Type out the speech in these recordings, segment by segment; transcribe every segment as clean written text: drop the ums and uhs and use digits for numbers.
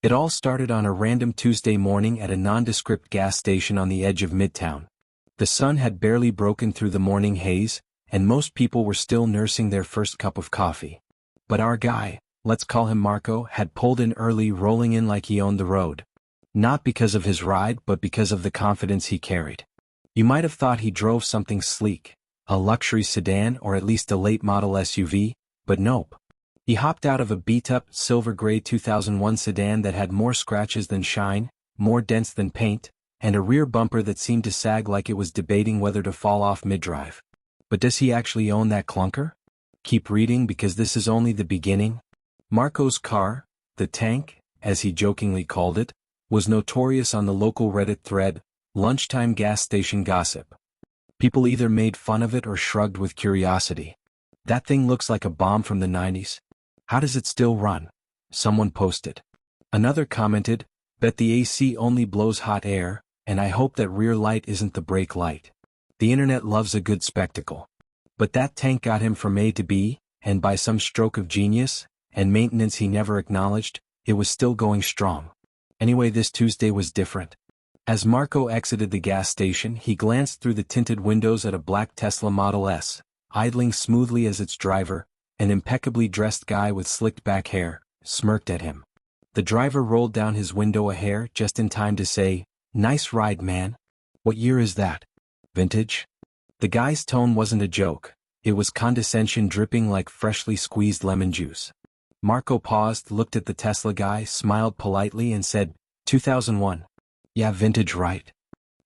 It all started on a random Tuesday morning at a nondescript gas station on the edge of Midtown. The sun had barely broken through the morning haze, and most people were still nursing their first cup of coffee. But our guy, let's call him Marco, had pulled in early, rolling in like he owned the road. Not because of his ride, but because of the confidence he carried. You might have thought he drove something sleek, a luxury sedan or at least a late-model SUV, but nope. He hopped out of a beat-up, silver-gray 2001 sedan that had more scratches than shine, more dents than paint, and a rear bumper that seemed to sag like it was debating whether to fall off mid-drive. But does he actually own that clunker? Keep reading because this is only the beginning. Marco's car, the tank, as he jokingly called it, was notorious on the local Reddit thread, lunchtime gas station gossip. People either made fun of it or shrugged with curiosity. That thing looks like a bomb from the 90s. How does it still run? Someone posted. Another commented, bet the AC only blows hot air, and I hope that rear light isn't the brake light. The internet loves a good spectacle. But that tank got him from A to B, and by some stroke of genius, and maintenance he never acknowledged, it was still going strong. Anyway, this Tuesday was different. As Marco exited the gas station, he glanced through the tinted windows at a black Tesla Model S, idling smoothly as its driver, an impeccably dressed guy with slicked back hair, smirked at him. The driver rolled down his window a hair just in time to say, "Nice ride, man. What year is that? Vintage?" The guy's tone wasn't a joke, it was condescension dripping like freshly squeezed lemon juice. Marco paused, looked at the Tesla guy, smiled politely and said, 2001. Yeah, vintage, right?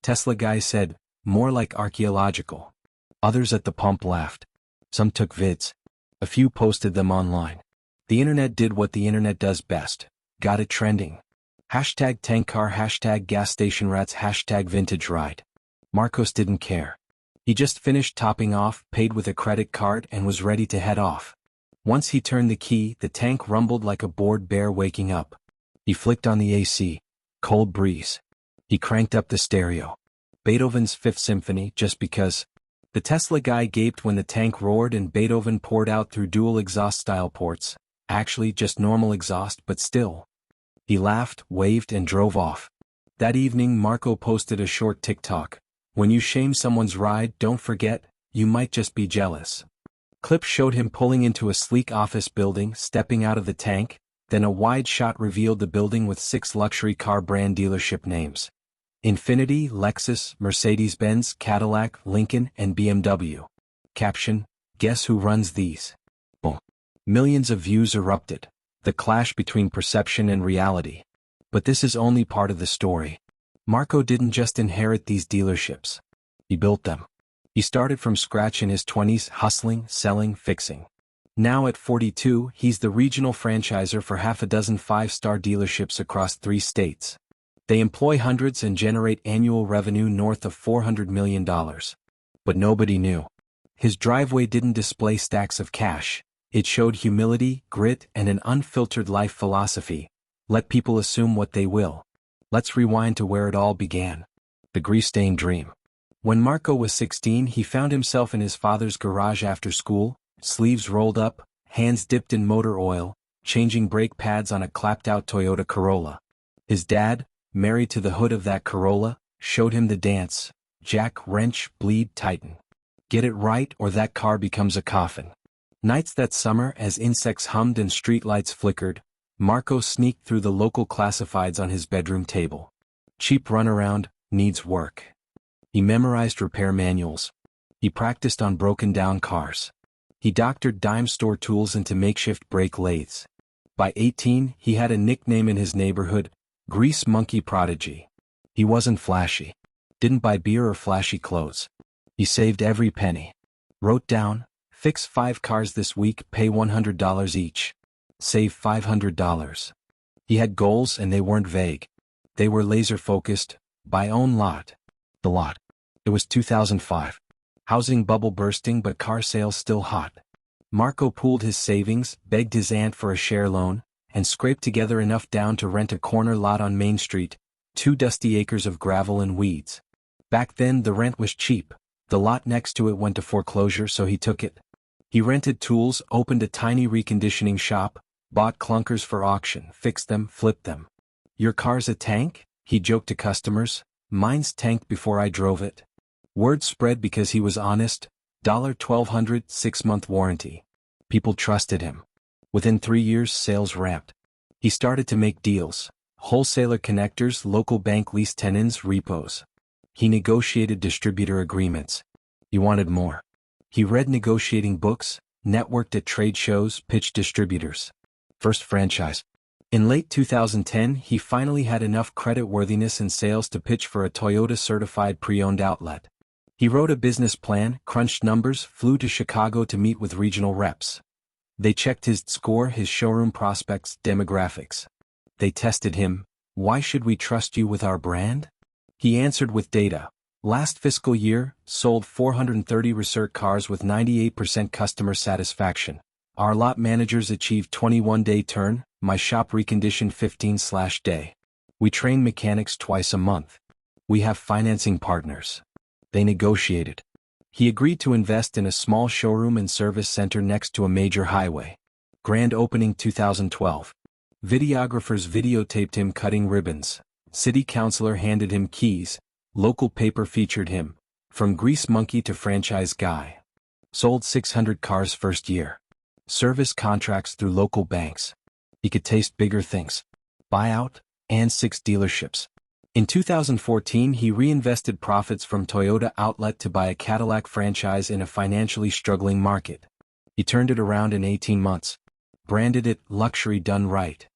Tesla guy said, more like archaeological. Others at the pump laughed. Some took vids. A few posted them online. The internet did what the internet does best. Got it trending. Hashtag tank car, hashtag gas station rats, hashtag vintage ride. Marcos didn't care. He just finished topping off, paid with a credit card and was ready to head off. Once he turned the key, the tank rumbled like a bored bear waking up. He flicked on the AC. Cold breeze. He cranked up the stereo. Beethoven's Fifth Symphony, just because. The Tesla guy gaped when the tank roared and Beethoven poured out through dual exhaust style ports. Actually just normal exhaust, but still. He laughed, waved and drove off. That evening Marco posted a short TikTok. When you shame someone's ride, don't forget, you might just be jealous. Clips showed him pulling into a sleek office building, stepping out of the tank, then a wide shot revealed the building with 6 luxury car brand dealership names. Infiniti, Lexus, Mercedes-Benz, Cadillac, Lincoln, and BMW. Caption, guess who runs these? Boom. Millions of views erupted. The clash between perception and reality. But this is only part of the story. Marco didn't just inherit these dealerships. He built them. He started from scratch in his 20s, hustling, selling, fixing. Now at 42, he's the regional franchisor for half a dozen 5-star dealerships across 3 states. They employ hundreds and generate annual revenue north of $400 million. But nobody knew. His driveway didn't display stacks of cash. It showed humility, grit, and an unfiltered life philosophy. Let people assume what they will. Let's rewind to where it all began. The grease-stained dream. When Marco was 16, he found himself in his father's garage after school, sleeves rolled up, hands dipped in motor oil, changing brake pads on a clapped-out Toyota Corolla. His dad, married to the hood of that Corolla, showed him the dance: jack, wrench, bleed, tighten. Get it right or that car becomes a coffin. Nights that summer, as insects hummed and streetlights flickered, Marco sneaked through the local classifieds on his bedroom table. Cheap runaround, needs work. He memorized repair manuals. He practiced on broken-down cars. He doctored dime store tools into makeshift brake lathes. By 18, he had a nickname in his neighborhood, Grease Monkey Prodigy. He wasn't flashy. Didn't buy beer or flashy clothes. He saved every penny. Wrote down, fix 5 cars this week, pay $100 each. Save $500. He had goals and they weren't vague. They were laser-focused, buy own lot. The lot. It was 2005. Housing bubble bursting but car sales still hot. Marco pooled his savings, begged his aunt for a share loan, and scraped together enough down to rent a corner lot on Main Street, 2 dusty acres of gravel and weeds. Back then the rent was cheap. The lot next to it went to foreclosure, so he took it. He rented tools, opened a tiny reconditioning shop, bought clunkers for auction, fixed them, flipped them. "Your car's a tank?" he joked to customers. "Mine's tanked before I drove it." Word spread because he was honest. $1,200, 6-month warranty. People trusted him. Within 3 years, sales ramped. He started to make deals. Wholesaler connectors, local bank lease tenants, repos. He negotiated distributor agreements. He wanted more. He read negotiating books, networked at trade shows, pitched distributors. First franchise. In late 2010, he finally had enough creditworthiness and sales to pitch for a Toyota-certified pre-owned outlet. He wrote a business plan, crunched numbers, flew to Chicago to meet with regional reps. They checked his score, his showroom prospects, demographics. They tested him. "Why should we trust you with our brand?" He answered with data. Last fiscal year, sold 430 Research cars with 98% customer satisfaction. Our lot managers achieved 21-day turn, my shop reconditioned 15/day. We train mechanics twice a month. We have financing partners. They negotiated. He agreed to invest in a small showroom and service center next to a major highway. Grand opening 2012. Videographers videotaped him cutting ribbons. City councilor handed him keys. Local paper featured him. From grease monkey to franchise guy. Sold 600 cars first year. Service contracts through local banks. He could taste bigger things. Buyout, and 6 dealerships. In 2014, he reinvested profits from Toyota outlet to buy a Cadillac franchise in a financially struggling market. He turned it around in 18 months. Branded it luxury done right.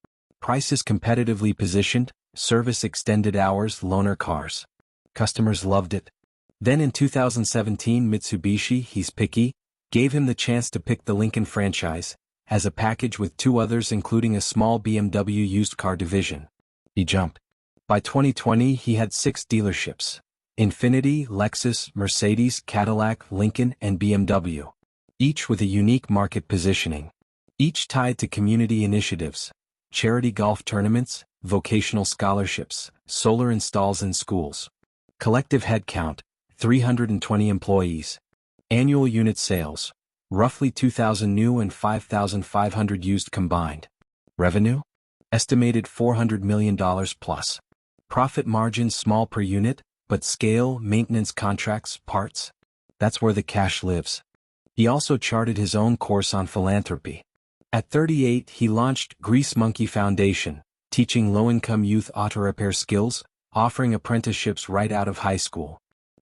Prices competitively positioned, service extended hours, loaner cars. Customers loved it. Then in 2017, Mitsubishi, he's picky, gave him the chance to pick the Lincoln franchise, as a package with 2 others including a small BMW used car division. He jumped. By 2020, he had 6 dealerships. Infiniti, Lexus, Mercedes, Cadillac, Lincoln, and BMW. Each with a unique market positioning. Each tied to community initiatives. Charity golf tournaments, vocational scholarships, solar installs in schools. Collective headcount, 320 employees. Annual unit sales, roughly 2,000 new and 5,500 used combined. Revenue? Estimated $400 million plus. Profit margins small per unit, but scale, maintenance contracts, parts. That's where the cash lives. He also charted his own course on philanthropy. At 38, he launched Grease Monkey Foundation, teaching low-income youth auto repair skills, offering apprenticeships right out of high school.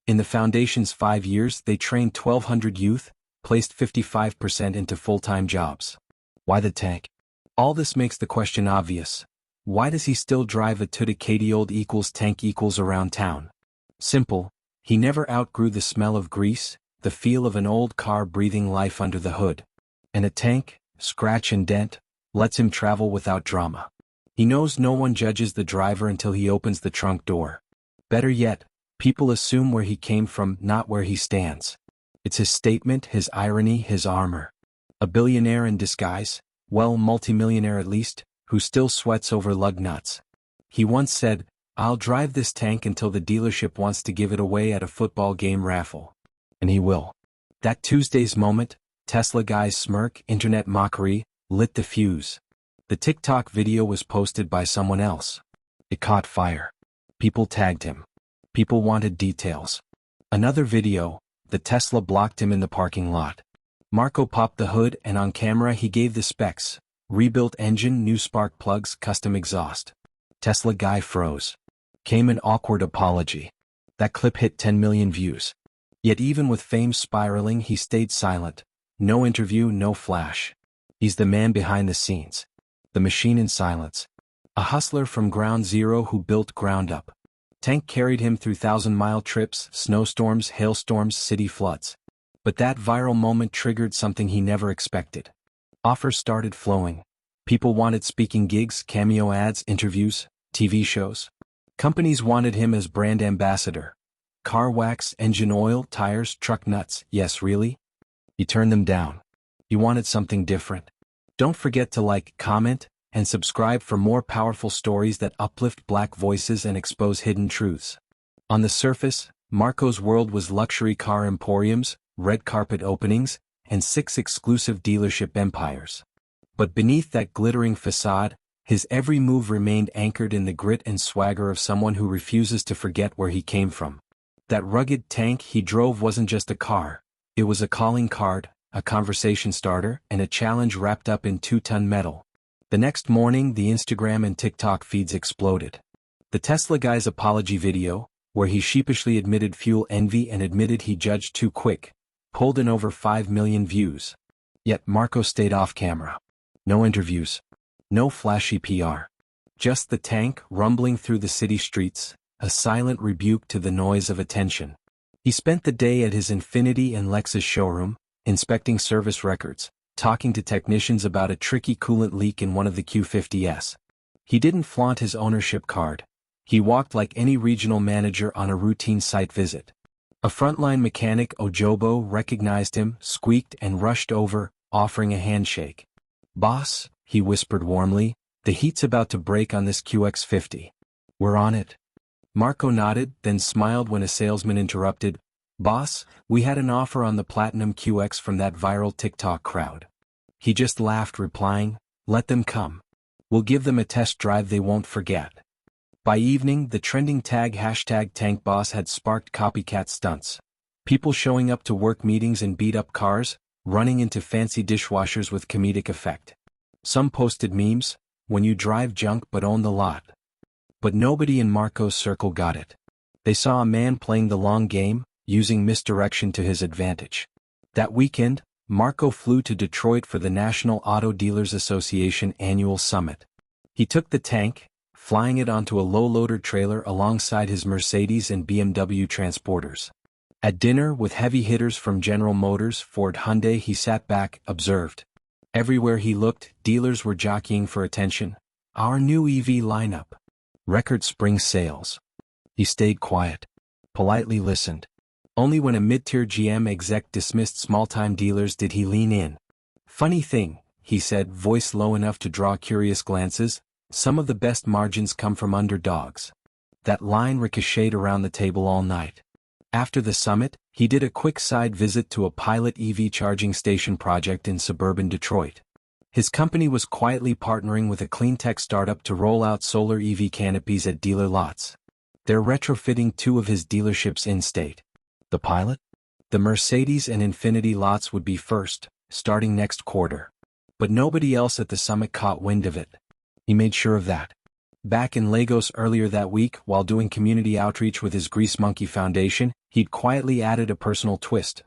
In the foundation's 5 years, they trained 1,200 youth, placed 55% into full-time jobs. Why the tank? All this makes the question obvious. Why does he still drive a Toyota equals tank equals around town? Simple. He never outgrew the smell of grease, the feel of an old car breathing life under the hood. And a tank, scratch and dent, lets him travel without drama. He knows no one judges the driver until he opens the trunk door. Better yet, people assume where he came from, not where he stands. It's his statement, his irony, his armor. A billionaire in disguise, well, multimillionaire at least, who still sweats over lug nuts. He once said, "I'll drive this tank until the dealership wants to give it away at a football game raffle." And he will. That Tuesday's moment, Tesla guy's smirk, internet mockery, lit the fuse. The TikTok video was posted by someone else. It caught fire. People tagged him. People wanted details. Another video, the Tesla blocked him in the parking lot. Marco popped the hood and on camera he gave the specs. Rebuilt engine, new spark plugs, custom exhaust. Tesla guy froze. Came an awkward apology. That clip hit 10 million views. Yet even with fame spiraling, he stayed silent. No interview, no flash. He's the man behind the scenes. The machine in silence. A hustler from ground zero who built ground up. Tank carried him through 1,000-mile trips, snowstorms, hailstorms, city floods. But that viral moment triggered something he never expected. Offers started flowing. People wanted speaking gigs, cameo ads, interviews, TV shows. Companies wanted him as brand ambassador. Car wax, engine oil, tires, truck nuts. Yes, really? He turned them down. He wanted something different. Don't forget to like, comment, and subscribe for more powerful stories that uplift Black voices and expose hidden truths. On the surface, Marco's world was luxury car emporiums, red carpet openings, and 6 exclusive dealership empires. But beneath that glittering facade, His every move remained anchored in the grit and swagger of someone who refuses to forget where he came from. That rugged tank he drove wasn't just a car. It was a calling card, a conversation starter, and a challenge wrapped up in 2-ton metal. The next morning, the Instagram and TikTok feeds exploded. The Tesla guy's apology video, where he sheepishly admitted fuel envy and admitted he judged too quick, pulled in over 5 million views. Yet Marco stayed off camera. No interviews. No flashy PR. Just the tank rumbling through the city streets, a silent rebuke to the noise of attention. He spent the day at his Infiniti and Lexus showroom, inspecting service records, talking to technicians about a tricky coolant leak in one of the Q50s. He didn't flaunt his ownership card. He walked like any regional manager on a routine site visit. A frontline mechanic, Ojobo, recognized him, squeaked and rushed over, offering a handshake. "Boss," he whispered warmly, "the heat's about to break on this QX50. We're on it." Marco nodded, then smiled when a salesman interrupted, "Boss, we had an offer on the Platinum QX from that viral TikTok crowd." He just laughed, replying, "Let them come. We'll give them a test drive they won't forget." By evening, the trending tag #TankBoss had sparked copycat stunts. People showing up to work meetings in beat-up cars, running into fancy dishwashers with comedic effect. Some posted memes, "When you drive junk but own the lot." But nobody in Marco's circle got it. They saw a man playing the long game, using misdirection to his advantage. That weekend, Marco flew to Detroit for the National Auto Dealers Association annual summit. He took the tank, flying it onto a low-loader trailer alongside his Mercedes and BMW transporters. At dinner with heavy hitters from General Motors, Ford, Hyundai, he sat back, observed. Everywhere he looked, dealers were jockeying for attention. Our new EV lineup. Record spring sales. He stayed quiet. Politely listened. Only when a mid-tier GM exec dismissed small-time dealers did he lean in. "Funny thing," he said, voice low enough to draw curious glances, "some of the best margins come from underdogs." That line ricocheted around the table all night. After the summit, he did a quick side visit to a pilot EV charging station project in suburban Detroit. His company was quietly partnering with a cleantech startup to roll out solar EV canopies at dealer lots. They're retrofitting 2 of his dealerships in-state. The pilot? The Mercedes and Infiniti lots would be first, starting next quarter. But nobody else at the summit caught wind of it. He made sure of that. Back in Lagos earlier that week, while doing community outreach with his Grease Monkey Foundation, he'd quietly added a personal twist.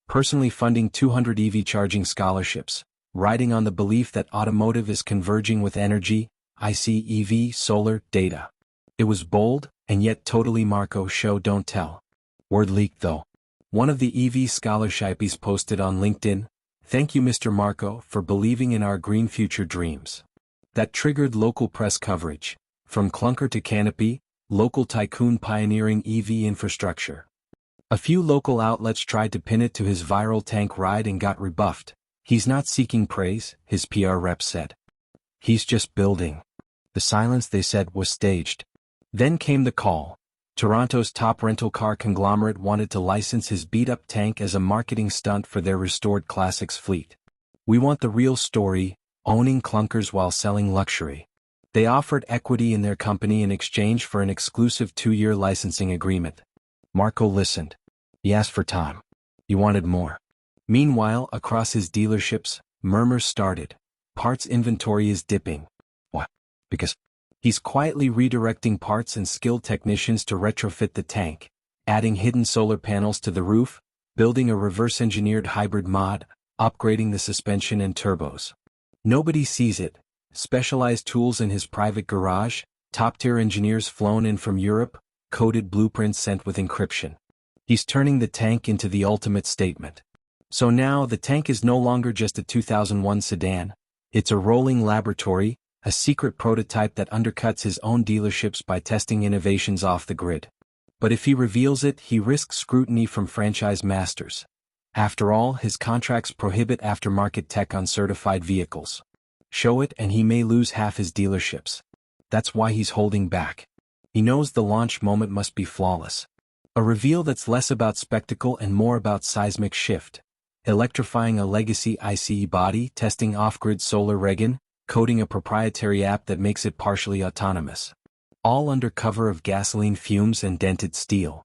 Personally funding 200 EV charging scholarships, riding on the belief that automotive is converging with energy, IC EV, solar, data. It was bold, and yet totally Marco show don't tell. Word leaked though. One of the EV scholarships posted on LinkedIn, "Thank you Mr. Marco for believing in our green future dreams." That triggered local press coverage. From clunker to canopy, local tycoon pioneering EV infrastructure. A few local outlets tried to pin it to his viral tank ride and got rebuffed. "He's not seeking praise," his PR rep said. "He's just building." The silence, they said, was staged. Then came the call. Toronto's top rental car conglomerate wanted to license his beat-up tank as a marketing stunt for their restored classics fleet. "We want the real story, owning clunkers while selling luxury." They offered equity in their company in exchange for an exclusive 2-year licensing agreement. Marco listened. He asked for time. He wanted more. Meanwhile, across his dealerships, murmurs started. Parts inventory is dipping. What? Because he's quietly redirecting parts and skilled technicians to retrofit the tank, adding hidden solar panels to the roof, building a reverse-engineered hybrid mod, upgrading the suspension and turbos. Nobody sees it. Specialized tools in his private garage, top-tier engineers flown in from Europe, coded blueprints sent with encryption. He's turning the tank into the ultimate statement. So now the tank is no longer just a 2001 sedan. It's a rolling laboratory, a secret prototype that undercuts his own dealerships by testing innovations off the grid. But if he reveals it, he risks scrutiny from franchise masters. After all, his contracts prohibit aftermarket tech on certified vehicles. Show it and he may lose half his dealerships. That's why he's holding back. He knows the launch moment must be flawless. A reveal that's less about spectacle and more about seismic shift. Electrifying a legacy ICE body, testing off-grid solar regan, coding a proprietary app that makes it partially autonomous. All under cover of gasoline fumes and dented steel.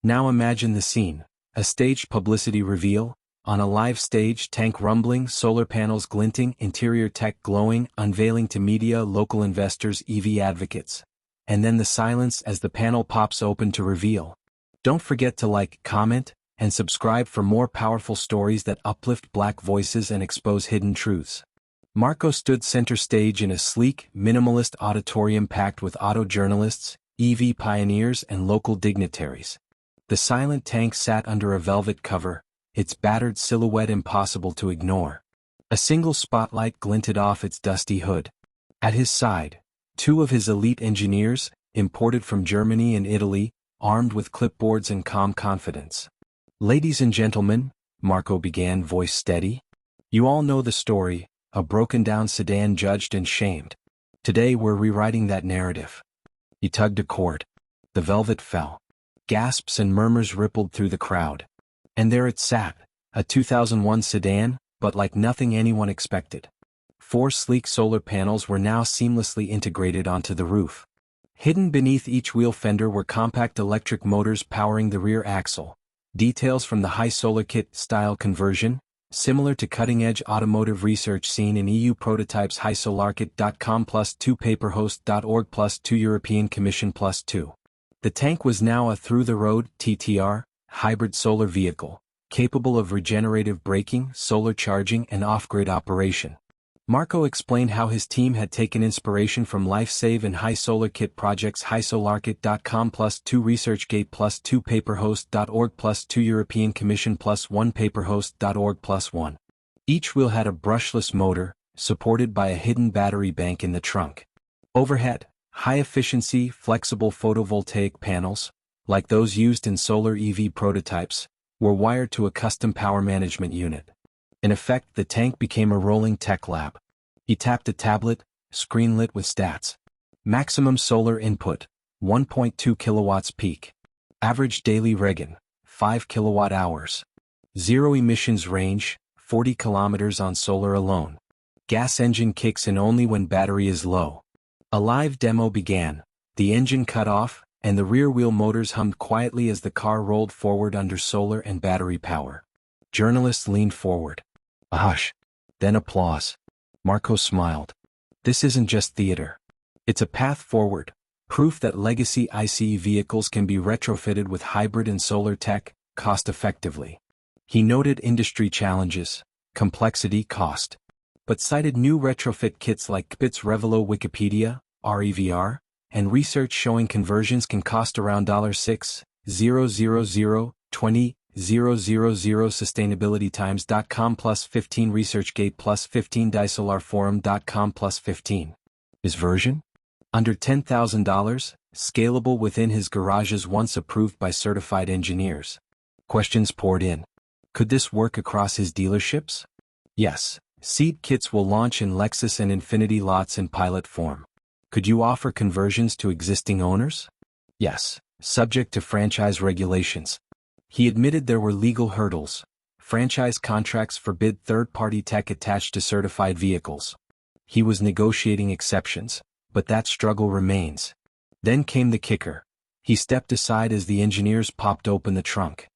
Now imagine the scene. A staged publicity reveal. On a live stage, tank rumbling, solar panels glinting, interior tech glowing, unveiling to media, local investors, EV advocates. And then the silence as the panel pops open to reveal. Don't forget to like, comment, and subscribe for more powerful stories that uplift Black voices and expose hidden truths. Marco stood center stage in a sleek, minimalist auditorium packed with auto journalists, EV pioneers, and local dignitaries. The silent tank sat under a velvet cover, its battered silhouette impossible to ignore. A single spotlight glinted off its dusty hood. At his side, two of his elite engineers, imported from Germany and Italy, armed with clipboards and calm confidence. "Ladies and gentlemen," Marco began, voice steady. "You all know the story, a broken-down sedan judged and shamed. Today we're rewriting that narrative." He tugged a cord. The velvet fell. Gasps and murmurs rippled through the crowd. And there it sat, a 2001 sedan, but like nothing anyone expected. 4 sleek solar panels were now seamlessly integrated onto the roof. Hidden beneath each wheel fender were compact electric motors powering the rear axle. Details from the high solar kit style conversion, similar to cutting-edge automotive research seen in EU prototypes highsolarkit.com +2 paperhost.org +2 European Commission +2. The tank was now a through-the-road TTR, hybrid solar vehicle, capable of regenerative braking, solar charging, and off-grid operation. Marco explained how his team had taken inspiration from LifeSave and High Solar Kit projects highsolarkit.com +2 ResearchGate +2 paperhost.org +2 European Commission +1 paperhost.org +1. Each wheel had a brushless motor, supported by a hidden battery bank in the trunk. Overhead, high-efficiency, flexible photovoltaic panels, like those used in solar EV prototypes, were wired to a custom power management unit. In effect, the tank became a rolling tech lab. He tapped a tablet, screen lit with stats. Maximum solar input, 1.2 kilowatts peak. Average daily regen, 5 kilowatt hours. Zero emissions range, 40 kilometers on solar alone. Gas engine kicks in only when battery is low. A live demo began. The engine cut off, and the rear wheel motors hummed quietly as the car rolled forward under solar and battery power. Journalists leaned forward. A hush. Then applause. Marco smiled. This isn't just theater. It's a path forward, proof that legacy ICE vehicles can be retrofitted with hybrid and solar tech, cost-effectively. He noted industry challenges, complexity, cost, but cited new retrofit kits like Kpitz Revelo Wikipedia, REVR, and research showing conversions can cost around $6,000, 20,000 sustainabilitytimes.com +15 ResearchGate +15 DieSolarForum.com +15. His version? Under $10,000, scalable within his garages once approved by certified engineers. Questions poured in. Could this work across his dealerships? Yes. Seed kits will launch in Lexus and Infiniti lots in pilot form. Could you offer conversions to existing owners? Yes, subject to franchise regulations. He admitted there were legal hurdles. Franchise contracts forbid third-party tech attached to certified vehicles. He was negotiating exceptions, but that struggle remains. Then came the kicker. He stepped aside as the engineers popped open the trunk.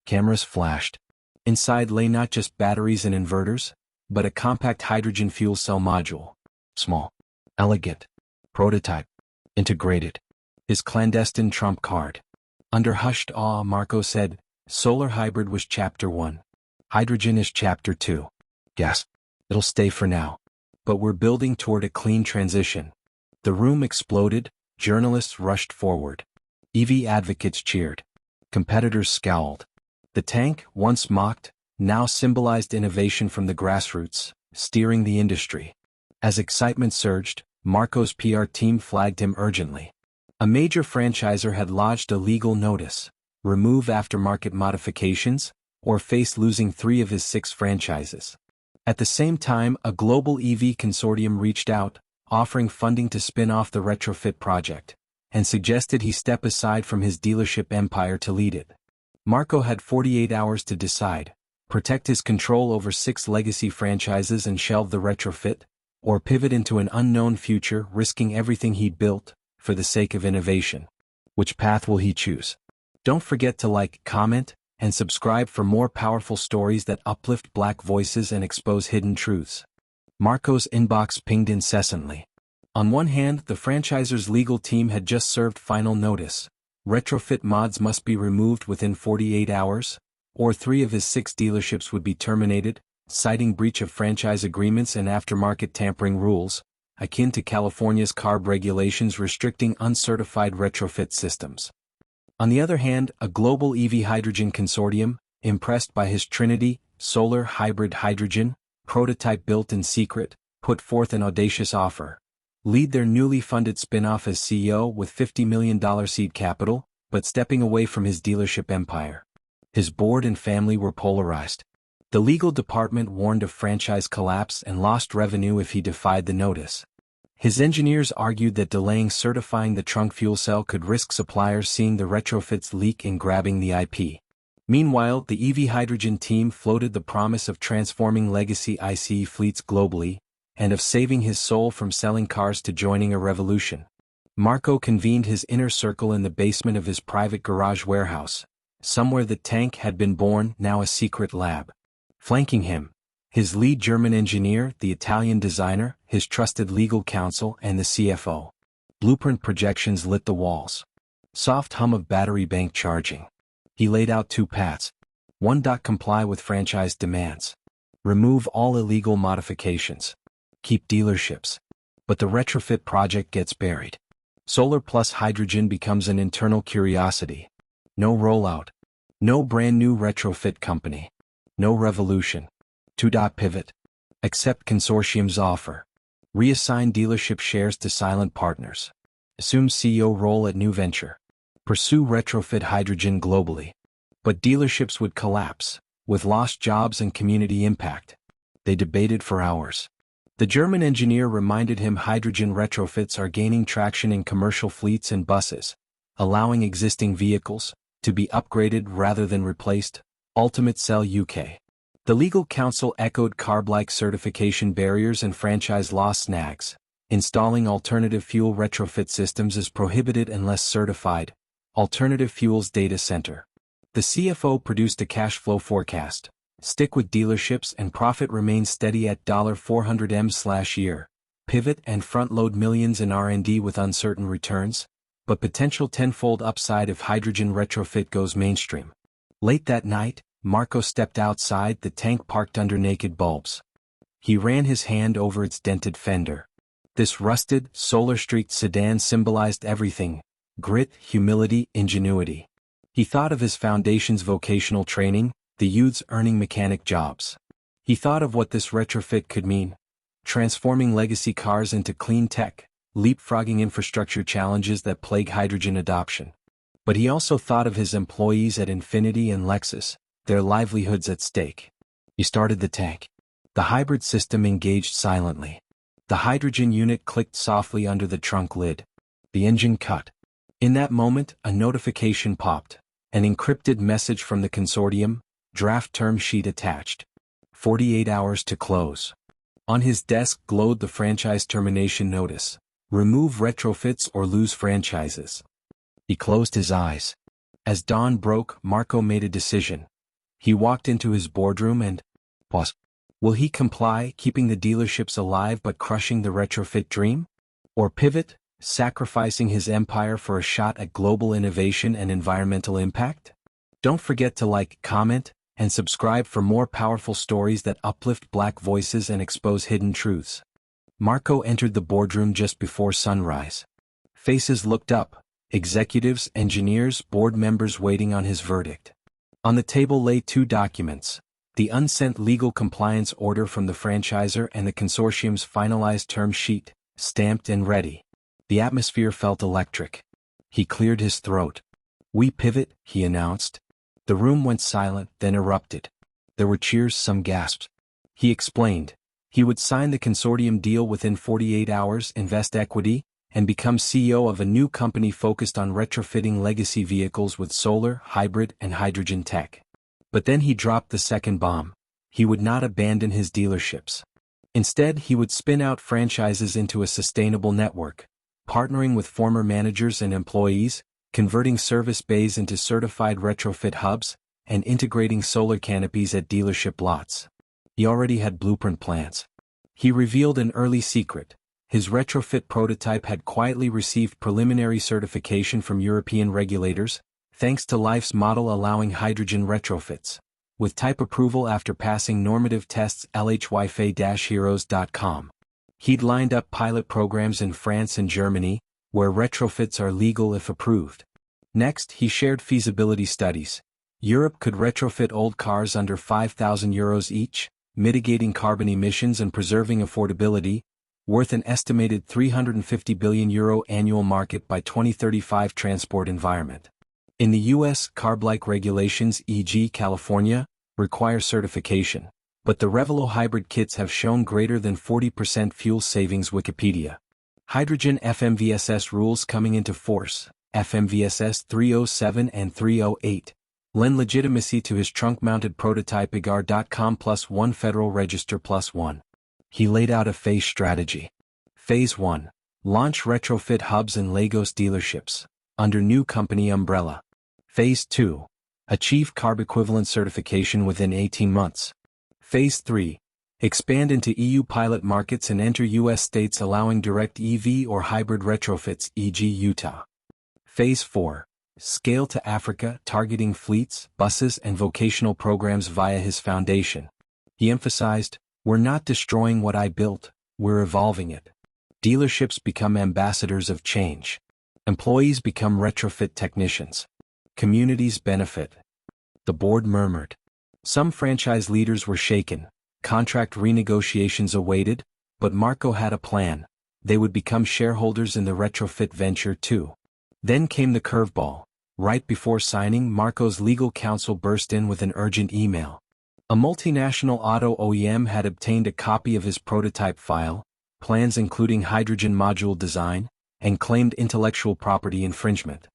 Cameras flashed. Inside lay not just batteries and inverters, but a compact hydrogen fuel cell module. Small, elegant, prototype, integrated. His clandestine trump card. Under hushed awe, Marco said, "Solar hybrid was chapter 1. Hydrogen is chapter 2. Yes, it'll stay for now. But we're building toward a clean transition." The room exploded, journalists rushed forward. EV advocates cheered. Competitors scowled. The tank, once mocked, now symbolized innovation from the grassroots, steering the industry. As excitement surged, Marco's PR team flagged him urgently. A major franchisor had lodged a legal notice: remove aftermarket modifications, or face losing 3 of his 6 franchises. At the same time, a global EV consortium reached out, offering funding to spin off the retrofit project, and suggested he step aside from his dealership empire to lead it. Marco had 48 hours to decide: protect his control over 6 legacy franchises and shelve the retrofit, Or pivot into an unknown future, risking everything he'd built, for the sake of innovation? Which path will he choose? Don't forget to like, comment, and subscribe for more powerful stories that uplift Black voices and expose hidden truths. Marco's inbox pinged incessantly. On one hand, the franchisor's legal team had just served final notice. Retrofit mods must be removed within 48 hours, or 3 of his 6 dealerships would be terminated, citing breach of franchise agreements and aftermarket tampering rules, akin to California's CARB regulations restricting uncertified retrofit systems. On the other hand, a global EV hydrogen consortium, impressed by his Trinity, solar hybrid hydrogen, prototype built in secret, put forth an audacious offer. Lead their newly funded spin-off as CEO with $50 million seed capital, but stepping away from his dealership empire. His board and family were polarized. The legal department warned of franchise collapse and lost revenue if he defied the notice. His engineers argued that delaying certifying the trunk fuel cell could risk suppliers seeing the retrofits leak and grabbing the IP. Meanwhile, the EV hydrogen team floated the promise of transforming legacy ICE fleets globally, and of saving his soul from selling cars to joining a revolution. Marco convened his inner circle in the basement of his private garage warehouse, somewhere the tank had been born, now a secret lab. Flanking him, his lead German engineer, the Italian designer, his trusted legal counsel, and the CFO. Blueprint projections lit the walls. Soft hum of battery bank charging. He laid out 2 paths. 1. Comply with franchise demands. Remove all illegal modifications. Keep dealerships. But the retrofit project gets buried. Solar plus hydrogen becomes an internal curiosity. No rollout. No brand new retrofit company. No revolution. 2. Pivot. Accept consortium's offer. Reassign dealership shares to silent partners. Assume CEO role at new venture. Pursue retrofit hydrogen globally. But dealerships would collapse, with lost jobs and community impact. They debated for hours. The German engineer reminded him hydrogen retrofits are gaining traction in commercial fleets and buses, allowing existing vehicles to be upgraded rather than replaced. Ultimate Cell UK. The legal counsel echoed CARB-like certification barriers and franchise law snags. Installing alternative fuel retrofit systems is prohibited unless certified. Alternative Fuels Data Center. The CFO produced a cash flow forecast. Stick with dealerships and profit remains steady at $400m/year. Pivot and front-load millions in R&D with uncertain returns, but potential tenfold upside if hydrogen retrofit goes mainstream. Late that night, Marco stepped outside, the tank parked under naked bulbs. He ran his hand over its dented fender. This rusted, solar-streaked sedan symbolized everything: grit, humility, ingenuity. He thought of his foundation's vocational training, the youths earning mechanic jobs. He thought of what this retrofit could mean: transforming legacy cars into clean tech, leapfrogging infrastructure challenges that plague hydrogen adoption. But he also thought of his employees at Infiniti and Lexus, their livelihoods at stake. He started the tank. The hybrid system engaged silently. The hydrogen unit clicked softly under the trunk lid. The engine cut. In that moment, a notification popped. An encrypted message from the consortium, draft term sheet attached. 48 hours to close. On his desk glowed the franchise termination notice. Remove retrofits or lose franchises. He closed his eyes. As dawn broke, Marco made a decision. He walked into his boardroom and... Boss, will he comply, keeping the dealerships alive but crushing the retrofit dream? Or pivot, sacrificing his empire for a shot at global innovation and environmental impact? Don't forget to like, comment, and subscribe for more powerful stories that uplift Black voices and expose hidden truths. Marco entered the boardroom just before sunrise. Faces looked up, executives, engineers, board members waiting on his verdict. On the table lay 2 documents: the unsent legal compliance order from the franchisor and the consortium's finalized term sheet, stamped and ready. The atmosphere felt electric. He cleared his throat. "We pivot," he announced. The room went silent, then erupted. There were cheers, some gasps. He explained. He would sign the consortium deal within 48 hours, invest equity, and become CEO of a new company focused on retrofitting legacy vehicles with solar, hybrid, and hydrogen tech. But then he dropped the second bomb. He would not abandon his dealerships. Instead, he would spin out franchises into a sustainable network, partnering with former managers and employees, converting service bays into certified retrofit hubs, and integrating solar canopies at dealership lots. He already had blueprint plans. He revealed an early secret. His retrofit prototype had quietly received preliminary certification from European regulators, thanks to Life's model allowing hydrogen retrofits, with type approval after passing normative tests. LHYFA-heroes.com. He'd lined up pilot programs in France and Germany, where retrofits are legal if approved. Next, he shared feasibility studies. Europe could retrofit old cars under €5,000 each, mitigating carbon emissions and preserving affordability, worth an estimated €350 billion annual market by 2035. Transport environment. In the U.S., CARB-like regulations, e.g. California, require certification, but the Revelo hybrid kits have shown greater than 40% fuel savings. Wikipedia. Hydrogen FMVSS rules coming into force, FMVSS 307 and 308. Lend legitimacy to his trunk-mounted prototype Igar.com +1 Federal Register +1. He laid out a phase strategy. Phase 1. Launch retrofit hubs in Lagos dealerships, under new company umbrella. Phase 2. Achieve CARB equivalent certification within 18 months. Phase 3. Expand into EU pilot markets and enter U.S. states allowing direct EV or hybrid retrofits, e.g. Utah. Phase 4. Scale to Africa, targeting fleets, buses and vocational programs via his foundation. He emphasized, "We're not destroying what I built, we're evolving it." Dealerships become ambassadors of change. Employees become retrofit technicians. Communities benefit. The board murmured. Some franchise leaders were shaken. Contract renegotiations awaited, but Marco had a plan. They would become shareholders in the retrofit venture too. Then came the curveball. Right before signing, Marco's legal counsel burst in with an urgent email. A multinational auto OEM had obtained a copy of his prototype file, plans including hydrogen module design, and claimed intellectual property infringement.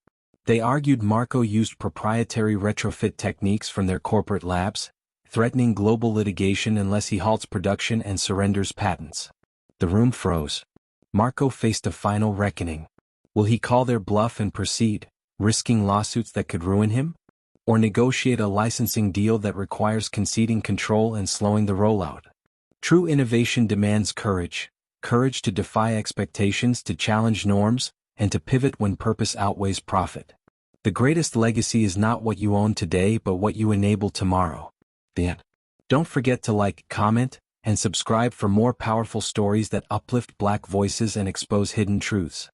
They argued Marco used proprietary retrofit techniques from their corporate labs, threatening global litigation unless he halts production and surrenders patents. The room froze. Marco faced a final reckoning. Will he call their bluff and proceed, risking lawsuits that could ruin him? Or negotiate a licensing deal that requires conceding control and slowing the rollout? True innovation demands courage. Courage to defy expectations, to challenge norms, and to pivot when purpose outweighs profit. The greatest legacy is not what you own today but what you enable tomorrow. The end. Don't forget to like, comment, and subscribe for more powerful stories that uplift Black voices and expose hidden truths.